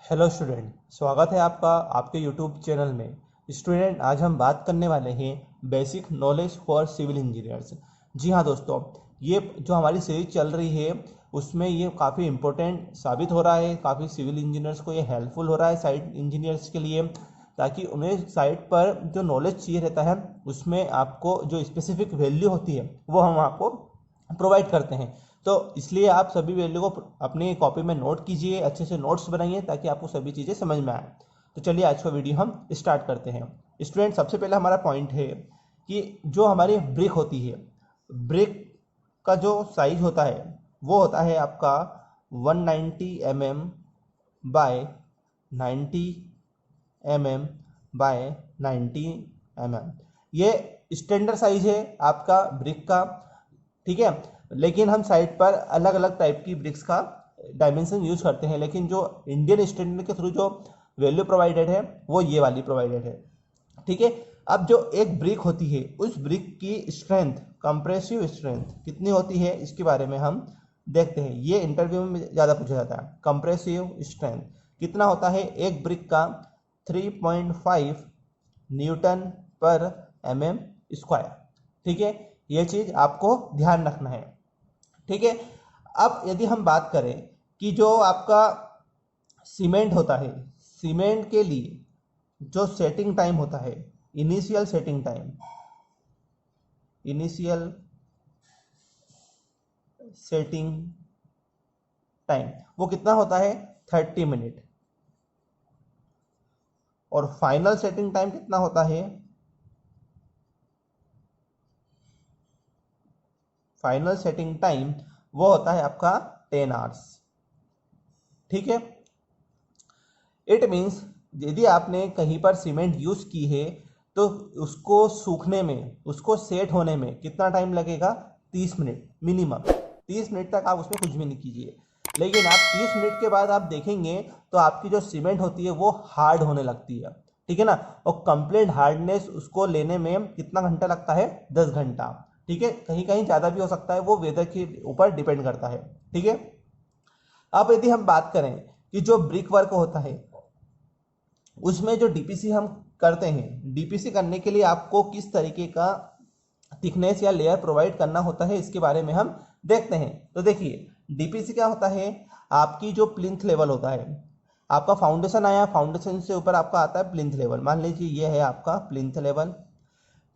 Hello student, स्वागत है आपका आपके यूट्यूब चैनल में। स्टूडेंट, आज हम बात करने वाले हैं basic knowledge for civil engineers. जी हाँ दोस्तों, ये जो हमारी सीरीज चल रही है उसमें ये काफ़ी इम्पोर्टेंट साबित हो रहा है। काफ़ी सिविल इंजीनियर्स को ये हेल्पफुल हो रहा है साइट इंजीनियर्स के लिए, ताकि उन्हें साइट पर जो नॉलेज चाहिए रहता है उसमें आपको जो स्पेसिफिक वैल्यू होती है वो हम आपको प्रोवाइड करते हैं। तो इसलिए आप सभी वैल्यू को अपनी कॉपी में नोट कीजिए, अच्छे से नोट्स बनाइए ताकि आपको सभी चीज़ें समझ में आए। तो चलिए आज का वीडियो हम स्टार्ट करते हैं। स्टूडेंट, सबसे पहले हमारा पॉइंट है कि जो हमारी ब्रिक होती है, ब्रिक का जो साइज होता है वो होता है आपका 190 mm by 90 mm by 90 mm। ये स्टैंडर्ड साइज है आपका ब्रिक का, ठीक है। लेकिन हम साइट पर अलग अलग टाइप की ब्रिक्स का डायमेंशन यूज करते हैं, लेकिन जो इंडियन स्टैंडर्ड के थ्रू जो वैल्यू प्रोवाइडेड है वो ये वाली प्रोवाइडेड है, ठीक है। अब जो एक ब्रिक होती है उस ब्रिक की स्ट्रेंथ, कंप्रेसिव स्ट्रेंथ कितनी होती है इसके बारे में हम देखते हैं। ये इंटरव्यू में ज़्यादा पूछा जाता है। कंप्रेसिव स्ट्रेंथ कितना होता है एक ब्रिक का? 3.5 न्यूटन पर mm स्क्वायर, ठीक है। ये चीज़ आपको ध्यान रखना है, ठीक है। अब यदि हम बात करें कि जो आपका सीमेंट होता है, सीमेंट के लिए जो सेटिंग टाइम होता है, initial setting time, initial setting time वो कितना होता है? 30 मिनट। और फाइनल सेटिंग टाइम कितना होता है? फाइनल सेटिंग टाइम वो होता है आपका 10 आवर्स, ठीक है। इट मीन्स यदि आपने कहीं पर सीमेंट यूज की है तो उसको सूखने में, उसको सेट होने में कितना टाइम लगेगा? 30 मिनट मिनिमम। 30 मिनट तक आप उसमें कुछ भी नहीं कीजिए, लेकिन आप 30 मिनट के बाद आप देखेंगे तो आपकी जो सीमेंट होती है वो हार्ड होने लगती है, ठीक है ना। और कंप्लीट हार्डनेस उसको लेने में कितना घंटा लगता है? 10 घंटा, ठीक है। कहीं कहीं ज़्यादा भी हो सकता है, वो वेदर के ऊपर डिपेंड करता है, ठीक है। अब यदि हम बात करें कि जो ब्रिक वर्क होता है उसमें जो डीपीसी हम करते हैं, डीपीसी करने के लिए आपको किस तरीके का थिकनेस या लेयर प्रोवाइड करना होता है इसके बारे में हम देखते हैं। तो देखिए, डीपीसी क्या होता है? आपकी जो प्लिंथ लेवल होता है, आपका फाउंडेशन आया, फाउंडेशन से ऊपर आपका आता है प्लिंथ लेवल। मान लीजिए ये है आपका प्लिंथ लेवल।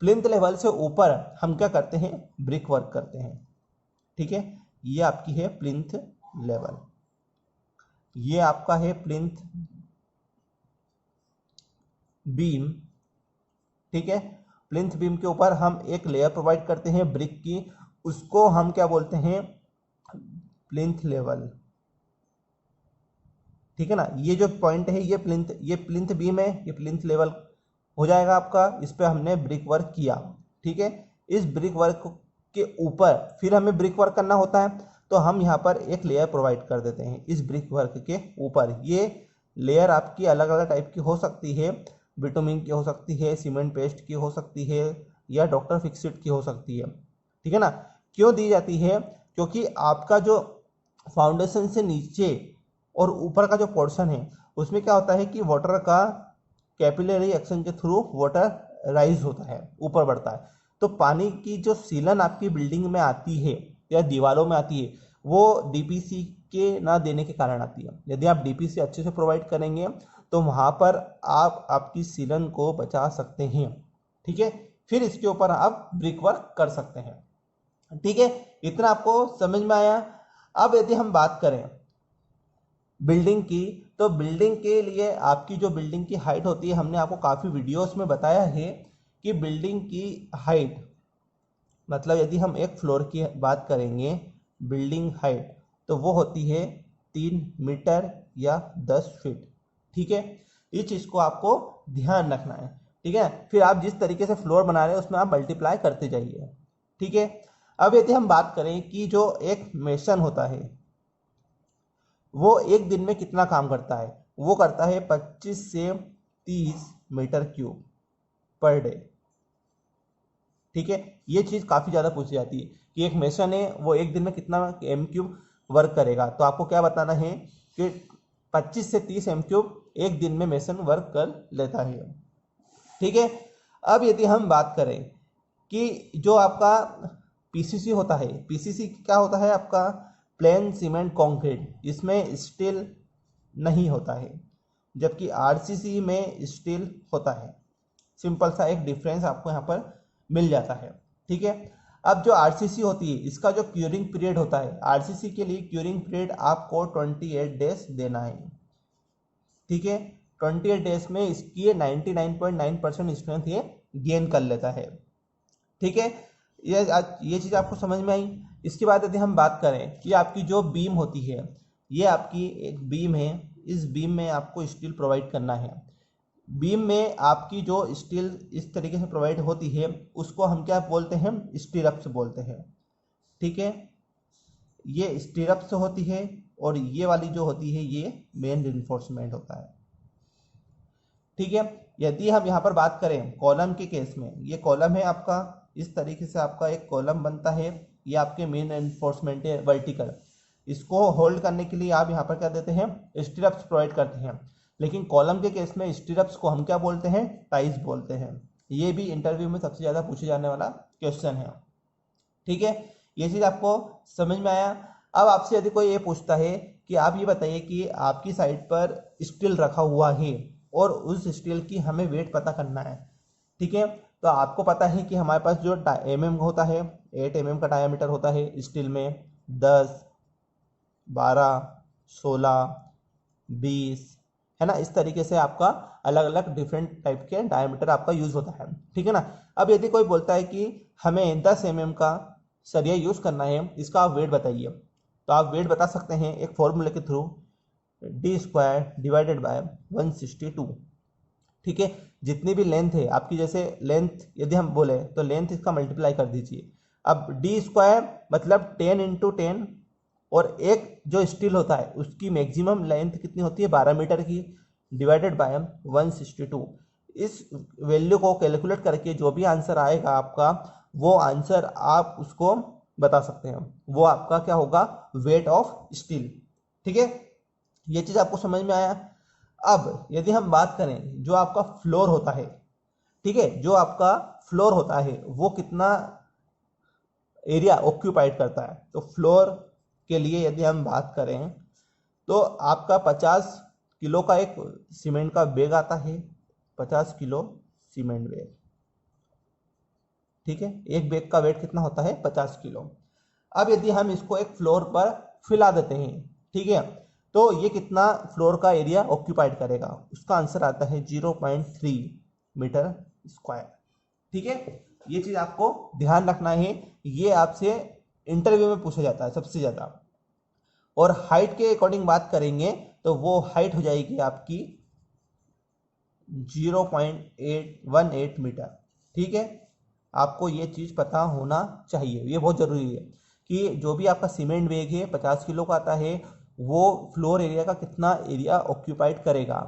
प्लिंथ लेवल से ऊपर हम क्या करते हैं? ब्रिक वर्क करते हैं, ठीक है। ये आपकी है प्लिंथ लेवल, ये आपका है प्लिंथ बीम, ठीक है। प्लिंथ बीम के ऊपर हम एक लेयर प्रोवाइड करते हैं ब्रिक की, उसको हम क्या बोलते हैं? प्लिंथ लेवल, ठीक है ना। ये जो पॉइंट है ये प्लिंथ बीम है, ये प्लिंथ लेवल हो जाएगा आपका। इस पे हमने ब्रिक वर्क किया, ठीक है। इस ब्रिक वर्क के ऊपर फिर हमें ब्रिक वर्क करना होता है, तो हम यहाँ पर एक लेयर प्रोवाइड कर देते हैं इस ब्रिक वर्क के ऊपर। ये लेयर आपकी अलग अलग टाइप की हो सकती है, बिटुमिन की हो सकती है, सीमेंट पेस्ट की हो सकती है, या डॉक्टर फिक्सिट की हो सकती है, ठीक है ना। क्यों दी जाती है? क्योंकि आपका जो फाउंडेशन से नीचे और ऊपर का जो पोर्शन है उसमें क्या होता है कि वाटर का कैपिलरी एक्शन के थ्रू वाटर राइज होता है, ऊपर बढ़ता है। तो पानी की जो सीलन आपकी बिल्डिंग में आती है या दीवारों में आती है वो डीपीसी के ना देने के कारण आती है। यदि आप डीपीसी अच्छे से प्रोवाइड करेंगे तो वहाँ पर आप आपकी सीलन को बचा सकते हैं, ठीक है। फिर इसके ऊपर आप ब्रिक वर्क कर सकते हैं, ठीक है। इतना आपको समझ में आया। अब यदि हम बात करें बिल्डिंग की, तो बिल्डिंग के लिए आपकी जो बिल्डिंग की हाइट होती है, हमने आपको काफ़ी वीडियोस में बताया है कि बिल्डिंग की हाइट, मतलब यदि हम एक फ्लोर की बात करेंगे बिल्डिंग हाइट, तो वो होती है 3 मीटर या 10 फीट, ठीक है। इस चीज़ को आपको ध्यान रखना है, ठीक है। फिर आप जिस तरीके से फ्लोर बना रहे हैं उसमें आप मल्टीप्लाई करते जाइए, ठीक है। अब यदि हम बात करें कि जो एक मेसन होता है वो एक दिन में कितना काम करता है, वो करता है 25 से 30 मीटर क्यूब पर डे, ठीक है। ये चीज़ काफ़ी ज़्यादा पूछी जाती है कि एक मेसन है वो एक दिन में कितना एम क्यूब वर्क करेगा। तो आपको क्या बताना है कि 25 से 30 m³ एक दिन में मेसन वर्क कर लेता है। ठीक है, अब यदि हम बात करें कि जो आपका पीसीसी होता है, पीसीसी क्या होता है आपका प्लेन सीमेंट कंक्रीट, इसमें स्टील नहीं होता है, जबकि आरसीसी में स्टील होता है। सिंपल सा एक डिफरेंस आपको यहाँ पर मिल जाता है। ठीक है, अब जो आरसीसी होती है इसका जो क्यूरिंग पीरियड होता है, आरसीसी के लिए क्यूरिंग पीरियड आपको 28 डेज देना है। ठीक है, 28 डेज में इसकी 99.9% स्ट्रेंथ ये गेन कर लेता है। ठीक है, ये चीज़ आपको समझ में आई। इसके बाद यदि हम बात करें कि आपकी जो बीम होती है, ये आपकी एक बीम है, इस बीम में आपको स्टील प्रोवाइड करना है। बीम में आपकी जो स्टील इस तरीके से प्रोवाइड होती है उसको हम क्या बोलते हैं, स्टीरअप्स बोलते हैं। ठीक है, ये स्टीरअप्स होती है और ये वाली जो होती है ये मेन रिइंफोर्समेंट होता है। ठीक है, यदि हम यहाँ पर बात करें कॉलम के केस में, ये कॉलम है आपका, इस तरीके से आपका एक कॉलम बनता है, ये आपके मेन रिइंफोर्समेंट है वर्टिकल। इसको होल्ड करने के लिए आप यहाँ पर क्या देते हैं, स्टीरअप्स प्रोवाइड करते हैं। लेकिन कॉलम के केस में स्टीरअप्स को हम क्या बोलते हैं, टाइज बोलते हैं। ये भी इंटरव्यू में सबसे ज़्यादा पूछे जाने वाला क्वेश्चन है। ठीक है, ये चीज़ आपको समझ में आया। अब आपसे यदि कोई ये पूछता है कि आप ये बताइए कि आपकी साइड पर स्टील रखा हुआ है और उस स्टील की हमें वेट पता करना है। ठीक है, तो आपको पता है कि हमारे पास जो mm होता है, 8 mm का डायामीटर होता है स्टील में, 10, 12, 16, 20 है ना, इस तरीके से आपका अलग अलग डिफरेंट टाइप के डायमीटर आपका यूज होता है। ठीक है ना। अब यदि कोई बोलता है कि हमें 10 mm का सरिया यूज करना है, इसका आप वेट बताइए, तो आप वेट बता सकते हैं एक फॉर्मूले के थ्रू, d² डिवाइडेड बाय 162। ठीक है, जितनी भी लेंथ है आपकी, जैसे लेंथ यदि हम बोले तो लेंथ इसका मल्टीप्लाई कर दीजिए। अब d² मतलब 10 × 10, और एक जो स्टील होता है उसकी मैक्सिमम लेंथ कितनी होती है, 12 मीटर की, डिवाइडेड बाय 162। इस वैल्यू को कैलकुलेट करके जो भी आंसर आएगा आपका, वो आंसर आप उसको बता सकते हैं, वो आपका क्या होगा, वेट ऑफ स्टील। ठीक है, ये चीज़ आपको समझ में आया। अब यदि हम बात करें जो आपका फ्लोर होता है, ठीक है, जो आपका फ्लोर होता है वो कितना एरिया ऑक्यूपाइड करता है, तो फ्लोर के लिए यदि हम बात करें तो आपका 50 किलो का एक सीमेंट का बैग आता है, 50 किलो सीमेंट बैग। ठीक है, एक बैग का वेट कितना होता है, 50 किलो। अब यदि हम इसको एक फ्लोर पर फैला देते हैं, ठीक है, तो ये कितना फ्लोर का एरिया ऑक्यूपाइड करेगा, उसका आंसर आता है 0.3 मीटर स्क्वायर। ठीक है, ये चीज आपको ध्यान रखना है, ये आपसे इंटरव्यू में पूछा जाता है सबसे ज्यादा। और हाइट के अकॉर्डिंग बात करेंगे तो वो हाइट हो जाएगी आपकी 0.818 मीटर। ठीक है, आपको ये चीज पता होना चाहिए, ये बहुत जरूरी है कि जो भी आपका सीमेंट बैग है 50 किलो का आता है, वो फ्लोर एरिया का कितना एरिया ऑक्यूपाइड करेगा,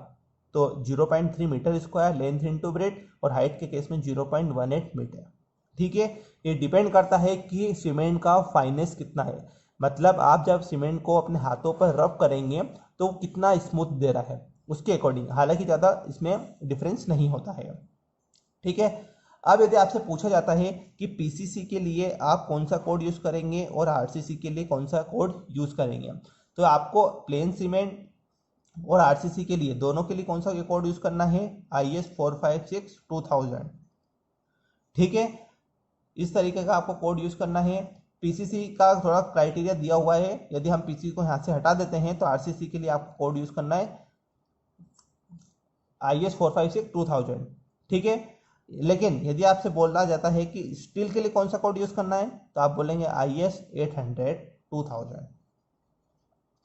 तो 0.3 metre square length into breadth, और हाइट के केस में 0.18 मीटर। ठीक है, ये डिपेंड करता है कि सीमेंट का फाइनेस कितना है, मतलब आप जब सीमेंट को अपने हाथों पर रब करेंगे तो कितना स्मूथ दे रहा है उसके अकॉर्डिंग, हालांकि ज़्यादा इसमें डिफरेंस नहीं होता है। ठीक है, अब यदि आपसे पूछा जाता है कि पीसीसी के लिए आप कौन सा कोड यूज़ करेंगे और आरसीसी के लिए कौन सा कोड यूज़ करेंगे, तो आपको प्लेन सीमेंट और आरसीसी के लिए दोनों के लिए कौन सा कोड यूज़ करना है, IS 456-2000। ठीक है, इस तरीके का आपको कोड यूज़ करना है। पीसीसी का थोड़ा क्राइटेरिया दिया हुआ है, यदि हम पीसीसी को यहाँ से हटा देते हैं तो आरसीसी के लिए आपको कोड यूज़ करना है IS 456-2000। ठीक है, लेकिन यदि आपसे बोला जाता है कि स्टील के लिए कौन सा कोड यूज़ करना है, तो आप बोलेंगे IS 800-2000।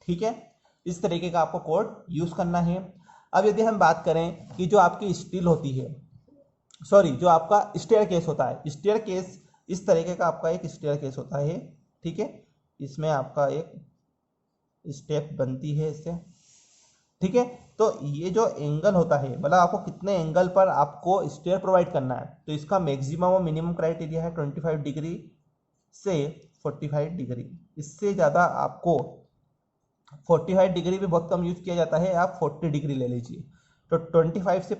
ठीक है, इस तरीके का आपको कोड यूज़ करना है। अब यदि हम बात करें कि जो आपकी स्टील होती है, सॉरी, जो आपका स्टेयर केस होता है, स्टेयर केस इस तरीके का आपका एक स्टेयर केस होता है। ठीक है, इसमें आपका एक स्टेप बनती है इससे। ठीक है, तो ये जो एंगल होता है, मतलब आपको कितने एंगल पर आपको स्टेयर प्रोवाइड करना है, तो इसका मैक्सिमम और मिनिमम क्राइटेरिया है 25 डिग्री से 45 डिग्री। इससे ज़्यादा आपको 45 डिग्री भी बहुत कम यूज़ किया जाता है, आप 40 डिग्री ले लीजिए। तो 25 से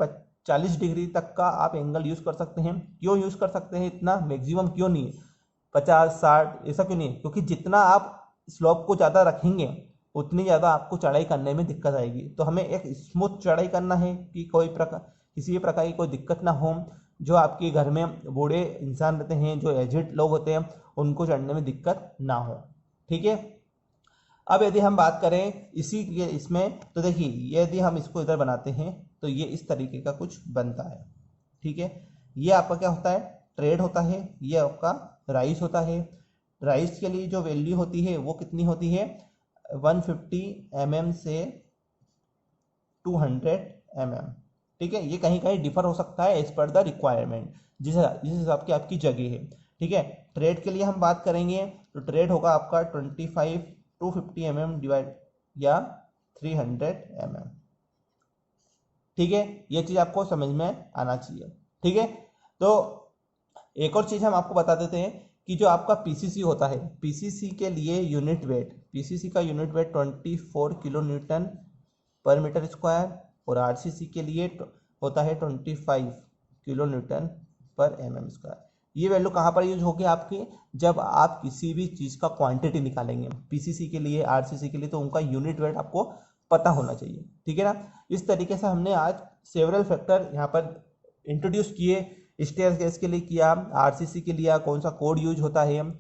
40 डिग्री तक का आप एंगल यूज़ कर सकते हैं। क्यों यूज़ कर सकते हैं, इतना मैक्सिमम क्यों नहीं है, 50-60 ऐसा क्यों नहीं है, क्योंकि जितना आप स्लोप को ज़्यादा रखेंगे उतनी ज़्यादा आपको चढ़ाई करने में दिक्कत आएगी। तो हमें एक स्मूथ चढ़ाई करना है कि किसी भी प्रकार की कोई दिक्कत ना हो। जो आपके घर में बूढ़े इंसान रहते हैं, जो एजिड लोग होते हैं, उनको चढ़ने में दिक्कत ना हो। ठीक है, अब यदि हम बात करें इसी के इसमें, तो देखिए यदि हम इसको इधर बनाते हैं तो ये इस तरीके का कुछ बनता है। ठीक है, ये आपका क्या होता है, ट्रेड होता है, ये आपका राइस होता है। राइस के लिए जो वैल्यू होती है वो कितनी होती है, 150 mm से 200 mm। ठीक है, ये कहीं कहीं डिफर हो सकता है एज पर द रिक्वायरमेंट, जिस हिसाब की आपकी जगह है। ठीक है, ट्रेड के लिए हम बात करेंगे तो ट्रेड होगा आपका 25 250 mm डिवाइड या 300 mm। ठीक है, ये चीज़ आपको समझ में आना चाहिए। ठीक है, तो एक और चीज़ हम आपको बता देते हैं कि जो आपका पीसीसी होता है, पीसीसी के लिए यूनिट वेट, पीसीसी का यूनिट वेट 24 किलो न्यूटन पर मीटर स्क्वायर, और आरसीसी के लिए होता है 25 किलो न्यूटन पर mm स्क्वायर। ये वैल्यू कहाँ पर यूज होगी आपकी, जब आप किसी भी चीज़ का क्वांटिटी निकालेंगे पीसीसी के लिए, आरसीसी के लिए, तो उनका यूनिट वेट आपको पता होना चाहिए। ठीक है ना, इस तरीके से हमने आज सेवरल फैक्टर यहाँ पर इंट्रोड्यूस किए। स्टेयरकेस के लिए किया, आरसीसी के लिए कौन सा कोड यूज होता है,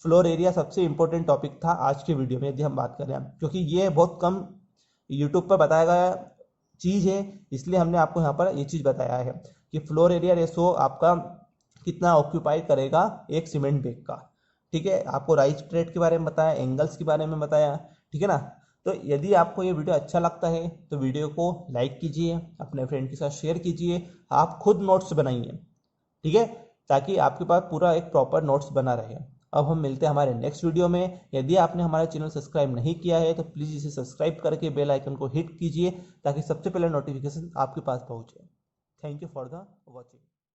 फ्लोर एरिया सबसे इंपॉर्टेंट टॉपिक था आज के वीडियो में यदि हम बात करें, क्योंकि ये बहुत कम यूट्यूब पर बताया गया चीज़ है, इसलिए हमने आपको यहाँ पर ये चीज़ बताया है कि फ्लोर एरिया रेशो आपका कितना ऑक्यूपाई करेगा एक सीमेंट बैग का। ठीक है, आपको राइस ट्रेड के बारे में बताया, एंगल्स के बारे में बताया। ठीक है ना, तो यदि आपको ये वीडियो अच्छा लगता है तो वीडियो को लाइक कीजिए, अपने फ्रेंड के साथ शेयर कीजिए, आप खुद नोट्स बनाइए। ठीक है, ताकि आपके पास पूरा एक प्रॉपर नोट्स बना रहे। अब हम मिलते हैं हमारे नेक्स्ट वीडियो में। यदि आपने हमारा चैनल सब्सक्राइब नहीं किया है तो प्लीज़ इसे सब्सक्राइब करके बेल आइकन को हिट कीजिए ताकि सबसे पहले नोटिफिकेशन आपके पास पहुंचे। Thank you for the watching.